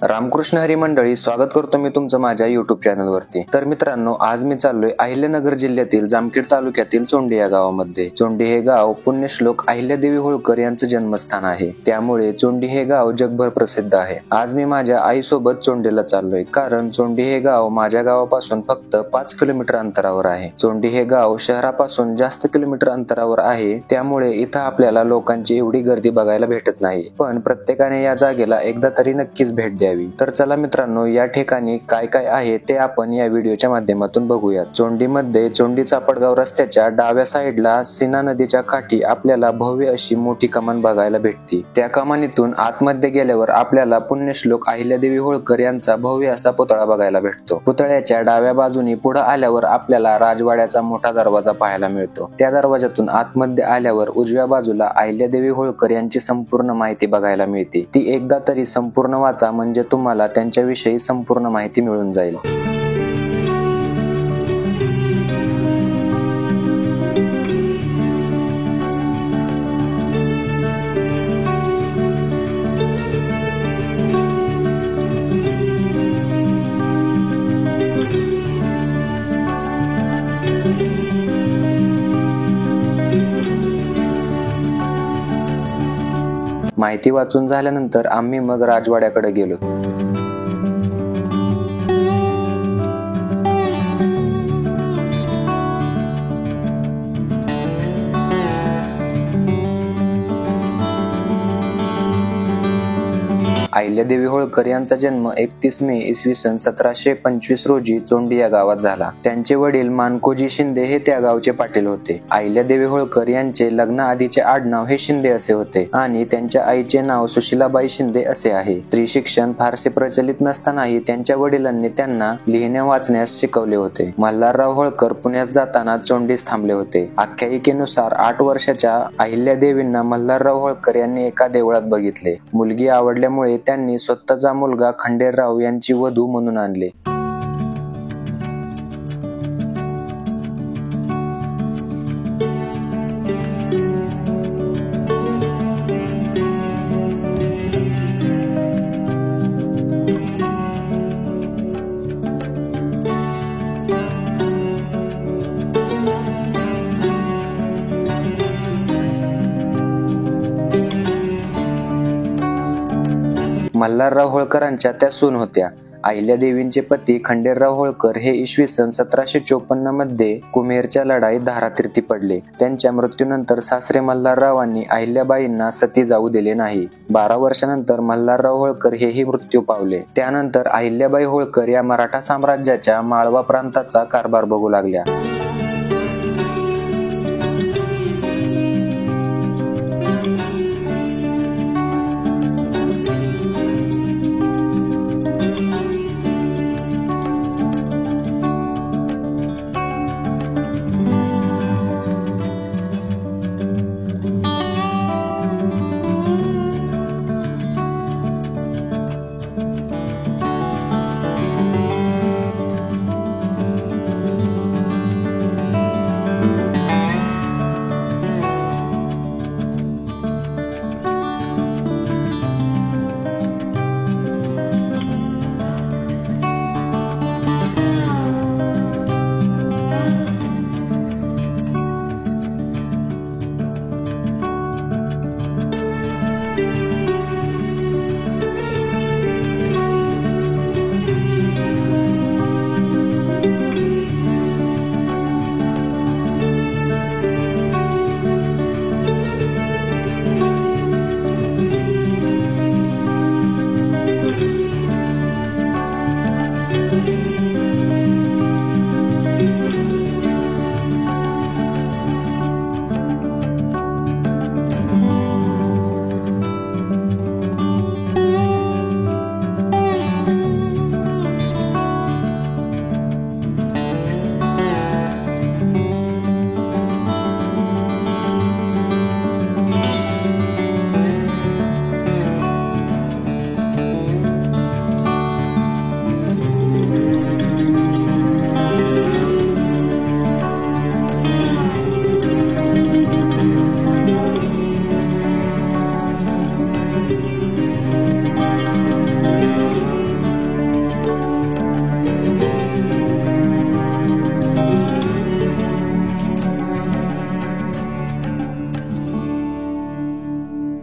रामकृष्ण हरी मंडळी, स्वागत करतो मी तुमचं माझ्या युट्यूब चॅनलवरती। तर मित्रांनो, आज मी चाललोय अहिल्यानगर जिल्ह्यातील जामखेड तालुक्यातील चोंडी या गावामध्ये। चोंडी हे गाव पुण्यश्लोक अहिल्यादेवी होळकर यांचं जन्मस्थान आहे, त्यामुळे चोंडी हे गाव जगभर प्रसिद्ध आहे। आज मी माझ्या आईसोबत चोंडीला चाललोय, कारण चोंडी हे गाव माझ्या गावापासून फक्त 5 किलोमीटर अंतरावर आहे। चोंडी हे गाव शहरापासून जास्त किलोमीटर अंतरावर आहे, त्यामुळे इथं आपल्याला लोकांची एवढी गर्दी बघायला भेटत नाही, पण प्रत्येकाने या जागेला एकदा तरी नक्कीच भेट द्यावी। तर चला मित्रांनो, या ठिकाणी काय काय आहे ते आपण या व्हिडिओच्या माध्यमातून बघूया। चोंडीमध्ये चोंडी चापडगाव रस्त्याच्या डाव्या साईडला सीना नदीच्या काठी आपल्याला भव्य अशी मोठी कमान बघायला भेटते। त्या कमानीतून आतमध्ये गेल्यावर आपल्याला पुण्यश्लोक अहिल्यादेवी होळकर यांचा भव्य असा पुतळा बघायला भेटतो। पुतळ्याच्या डाव्या बाजूने पुढे आल्यावर आपल्याला राजवाड्याचा मोठा दरवाजा पाहायला मिळतो। त्या दरवाजातून आतमध्ये आल्यावर उजव्या बाजूला अहिल्यादेवी होळकर यांची संपूर्ण माहिती बघायला मिळते। ती एकदा तरी संपूर्ण वाचा, म्हणजे तुम्हाला त्यांच्याविषयी संपूर्ण माहिती मिळून जाईल। माहिती वाचून झाल्यानंतर आम्ही मग राजवाड्याकडे गेलो। अहिल्यादेवी होळकर यांचा जन्म 31 मे इसवी सन 1725 रोजी चोंडी या गावात झाला। त्यांचे वडील मानकोजी शिंदे हे त्या गावचे पाटील होते। अहिल्यादेवी होळकर यांचे लग्नाआधीचे आडनाव हे शिंदे असे होते आणि त्यांच्या आईचे नाव सुशीलाबाई शिंदे असे आहे। स्त्री शिक्षण फारसे प्रचलित नसतानाही त्यांच्या वडिलांनी त्यांना लिहिण्या वाचण्यास शिकवले होते। मल्हारराव होळकर पुण्यात जाताना चोंडीस थांबले होते। आख्यायिकेनुसार 8 वर्षाच्या अहिल्यादेवींना मल्हारराव होळकर यांनी एका देवळात बघितले। मुलगी आवडल्यामुळे त्यांनी स्वतःचा मुलगा खंडेराव यांची वधू म्हणून आणले। मल्हारराव होळकरांच्या त्या सून होत्या। अहिल्यादेवींचे पती खंडेराव होळकर हे इसवी सन 1754 मध्ये कुमेरच्या लढाईत धारातीर्थी पडले। त्यांच्या मृत्यूनंतर सासरे मल्हाररावांनी अहिल्याबाईंना सती जाऊ दिले नाही। 12 वर्षानंतर मल्हारराव होळकर हेही मृत्यू पावले। त्यानंतर अहिल्याबाई होळकर या मराठा साम्राज्याच्या माळवा प्रांताचा कारभार बघू लागल्या।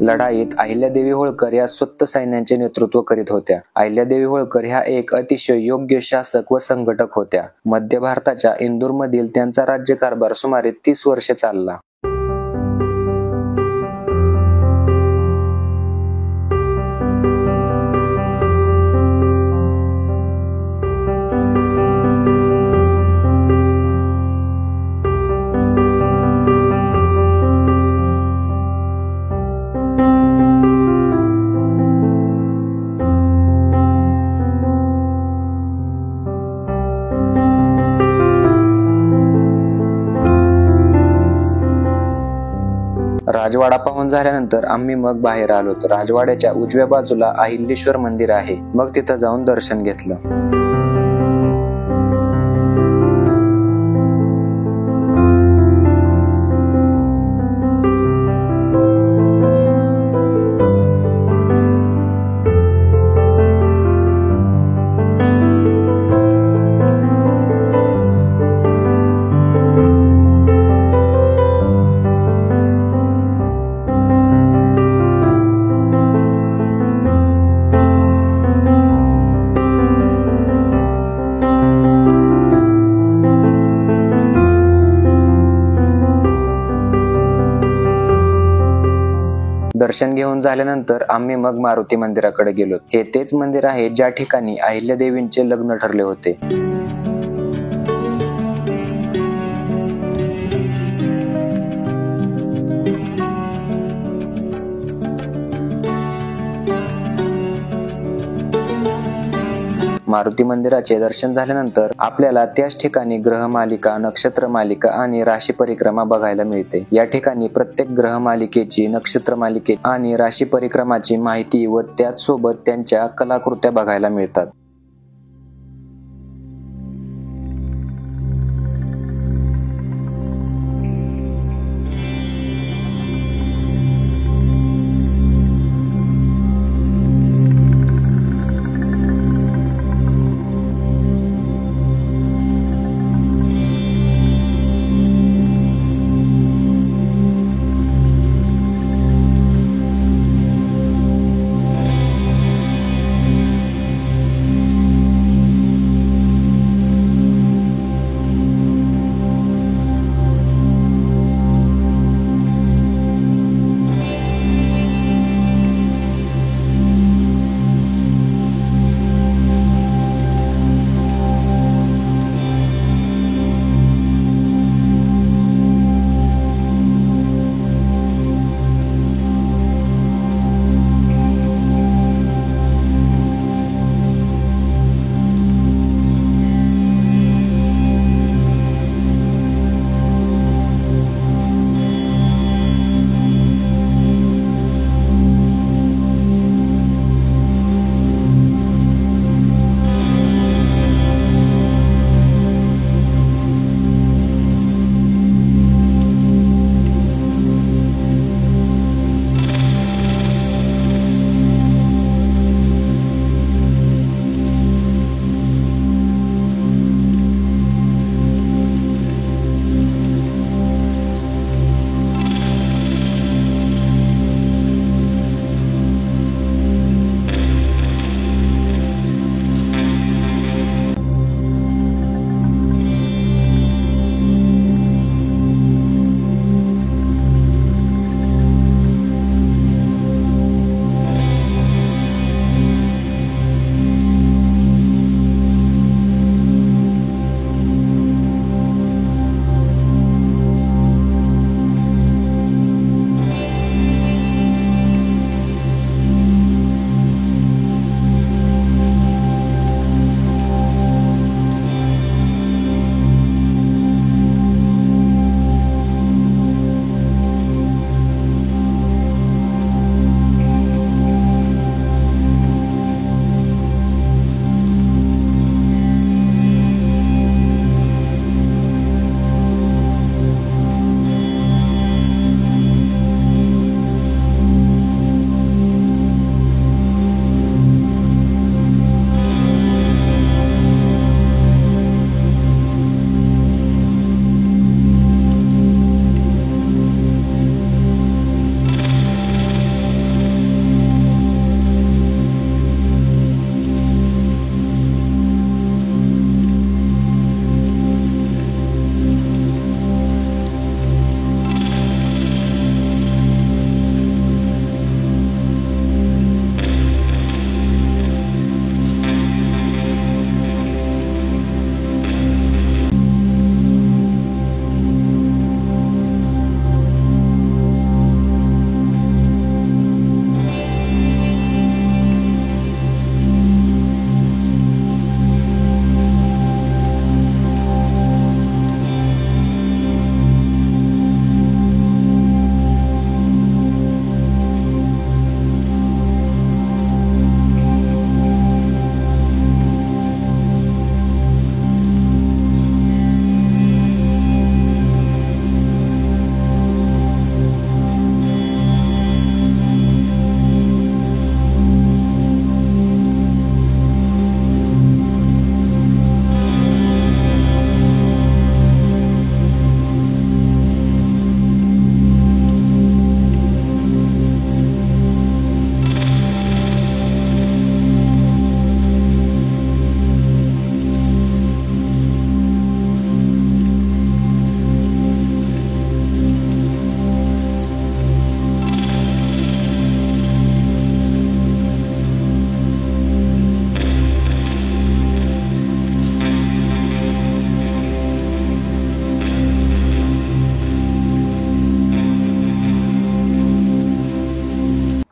लढाईत अहिल्यादेवी होळकर या स्वत सैन्याचे नेतृत्व करीत होत्या. अहिल्यादेवी होळकर ह्या एक अतिशय योग्य शासक व संघटक होत्या. मध्य भारताच्या इंदूरमधील त्यांचा राज्यकारभार सुमारे 30 वर्षे चालला. राजवाडा पाहून झाल्यानंतर आम्ही मग बाहेर आलो. राजवाड्याच्या उजव्या बाजूला अहिल्याश्वर मंदिर आहे. मग तिथं जाऊन दर्शन घेतलं. दर्शन घेऊन झाल्यानंतर आम्ही मग मारुती मंदिराकडे गेलो. हे तेच मंदिर आहे ज्या ठिकाणी अहिल्यादेवींचे लग्न ठरले होते. मारुती मंदिराचे दर्शन झाल्यानंतर आपल्याला त्याच ठिकाणी ग्रहमालिका, नक्षत्र मालिका आणि राशी परिक्रमा बघायला मिळते. या ठिकाणी प्रत्येक ग्रहमालिकेची, नक्षत्र मालिकेची आणि राशी परिक्रमाची माहिती व त्याचसोबत त्यांच्या कलाकृत्या बघायला मिळतात.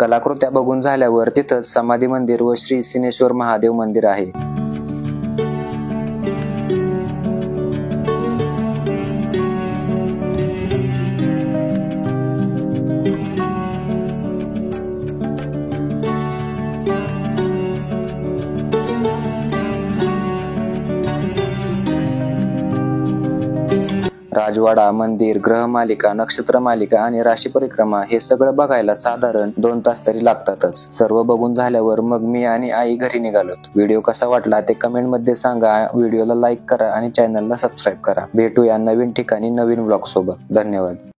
कलाकृत्या बघून झाल्यावर तिथंच समाधी मंदिर व श्री सिनेश्वर महादेव मंदिर आहे. राजवाडा, मंदिर, ग्रहमालिका, नक्षत्रमालिका आणि राशी परिक्रमा हे सगळं बघायला साधारण 2 तास तरी लागतातच. सर्व बघून झाल्यावर मग मी आणि आई घरी निघालोत. व्हिडिओ कसा वाटला ते कमेंट मध्ये सांगा. व्हिडिओला लाईक करा आणि चॅनलला सबस्क्राईब करा. भेटूया नवीन ठिकाणी नवीन व्लॉग सोबत. धन्यवाद.